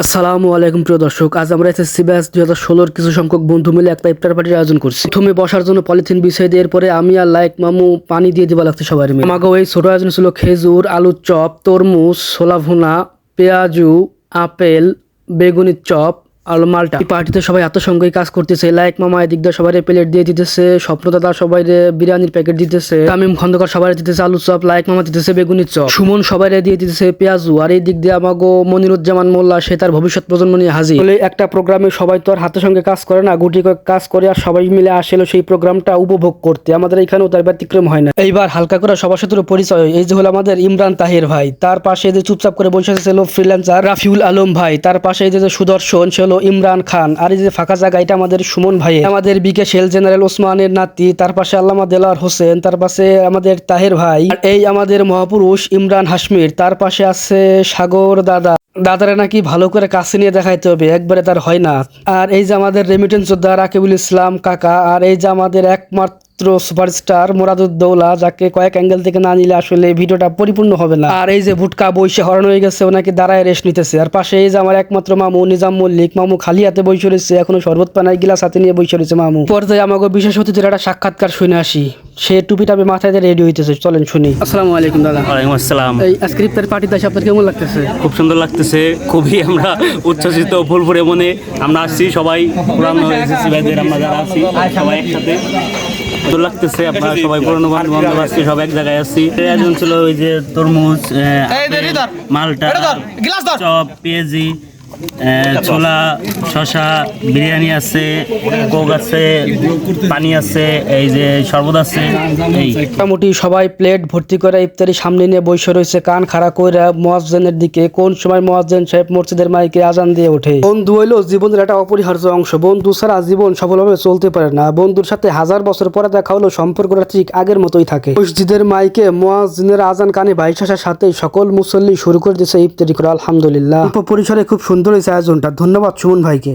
আসসালামু আলাইকুম প্রিয় দর্শক, আজ আমরা এসএসসি ব্যাচ 2016 কিছু সংখ্যক বন্ধু মিলে একটা ইফতার পার্টির আয়োজন করছি। প্রথমে বসার জন্য পলিথিন বিছিয়ে দিয়ে এরপরে আমি আর লাইক মামু পানি দিয়ে দিবা লাগছে সবাই মিলে। আমাকে এই ছোট আয়োজন ছিল খেজুর, আলুর চপ, তরমুজ, ছোলা ভুনা, পেঁয়াজু, আপেল, বেগুনির চপ আর মালটা। এই পার্টিতে সবাই আত্মসঙ্গই কাজ করতেছে। লাইক মামা এদিক দিয়ে সবাই প্লেট দিয়ে দিতেছে, স্বপ্নদাদা সবাই বিরিয়ানির প্যাকেট দিতেছে, তামিম খন্দকার সবাই দিতেছে আলু চপ, লাইক মামা দিতেছে বেগুনির চপ, সুমন সবাই দিয়ে দিতেছে পেঁয়াজু, আর এই দিক দিয়ে আমাগো মনিরুজ্জামান মোল্লা সে তার ভবিষ্যৎ প্রজন্ম নিয়ে হাজির। বলে একটা প্রোগ্রামে সবাই তো আর হাতের সঙ্গে কাজ করে না, গুটি কাজ করে আর সবাই মিলে আসলে সেই প্রোগ্রামটা উপভোগ করতে। আমাদের এখানেও তার ব্যতিক্রম হয় না। এইবার হালকা করে সবার সাথে পরিচয়। এই যে হলো আমাদের ইমরান তাহির ভাই, তার পাশে যে চুপচাপ করে বসে ছিল ফ্রিল্যান্সার রাফিউল আলম ভাই, তার পাশে এই যে সুদর্শন সে হলো ইমরান খান, আর এই যে ফাঁকা জায়গা এটা আমাদের সুমন ভাই, আমাদের বিকে শেল জেনারেল ওসমানের নাতি, তার পাশে আল্লামা দেলার হোসেন, তার পাশে আমাদের তাহের ভাই, আর এই আমাদের মহাপুরুষ ইমরান হাশমির, তার পাশে আছে সাগর দাদা। দাদারা নাকি ভালো করে কাছে নিয়ে দেখাইতে হবে, একবারে তার হয় না। আর এই যে আমাদের রেমিটেন্স যোদ্ধা রাকিবুল ইসলাম কাকা, আর এই যে আমাদের একমাত্র সুপারস্টার মুরাদুদ্দৌলা, যাকে কয়েক অ্যাঙ্গেল থেকে না নিলে আসলে ভিডিওটা পরিপূর্ণ হবে না। আর এই যে ভুটকা বইসে হরণ হয়ে গেছে, ওনাকে দাঁড়ায় রেস্ট নিতেছে। আর পাশে এই যে আমার একমাত্র মামু নিজাম মল্লিক, মামু খালি হাতে বসে রয়েছে, এখনো শরবত পানায় গিলাস হাতে নিয়ে বসে রয়েছে মামু। পর্যায়ে আমাকে বিশেষ অতিথির একটা সাক্ষাৎকার শুনে আসি, সে টুপিটাপে মাথায় রেডি হইতেছে, চলেন শুনি। আসসালামু আলাইকুম দাদা। ওয়ালাইকুম আসসালাম। এই আজকের ইফতার পার্টিতে এসে আপনার কেমন লাগতেছে? খুব সুন্দর লাগতেছে, খুবই আমরা উচ্ছ্বসিত, ফুলফুরে মনে আমরা আসছি সবাই, পুরানো এসএসসি ভাইদের আমরা যারা আছি সবাই একসাথে সুন্দর লাগতেছে। আপনারা সবাই পুরনো বন্ধু বান্ধব আসছি, সব এক জায়গায় আসছি। আয়োজন ছিল ওই যে তরমুজ, মালটা, চপ, পেঁয়াজি, ছোলা, শশা, বিরিয়ানি আছে, কোক আছে, পানি আছে, এই যে শরবত আছে। এই মোটামুটি সবাই প্লেট ভর্তি করে ইফতারি সামনে নিয়ে বসে রয়েছে, কান খাড়া করে মুয়াজ্জিনের দিকে। কোন সময় মুয়াজ্জিন সাহেব মসজিদের মাইকে আজান দিয়ে ওঠে। বন্ধু হইলো জীবনের একটা অপরিহার্য অংশ, বন্ধু ছাড়া জীবন সফলভাবে চলতে পারে না। বন্ধুর সাথে 1000 বছর পরে দেখা হলো সম্পর্কটা ঠিক আগের মতোই থাকে। মসজিদের মাইকে মুয়াজ্জিনের আজান কানে ভাইসাসার সাথে সকল মুসল্লি শুরু করে দিয়েছে ইফতারি করা। আলহামদুলিল্লাহ, পরিসরে খুব সুন্দর হয়েছে আয়োজনটা। ধন্যবাদ সুমন ভাইকে।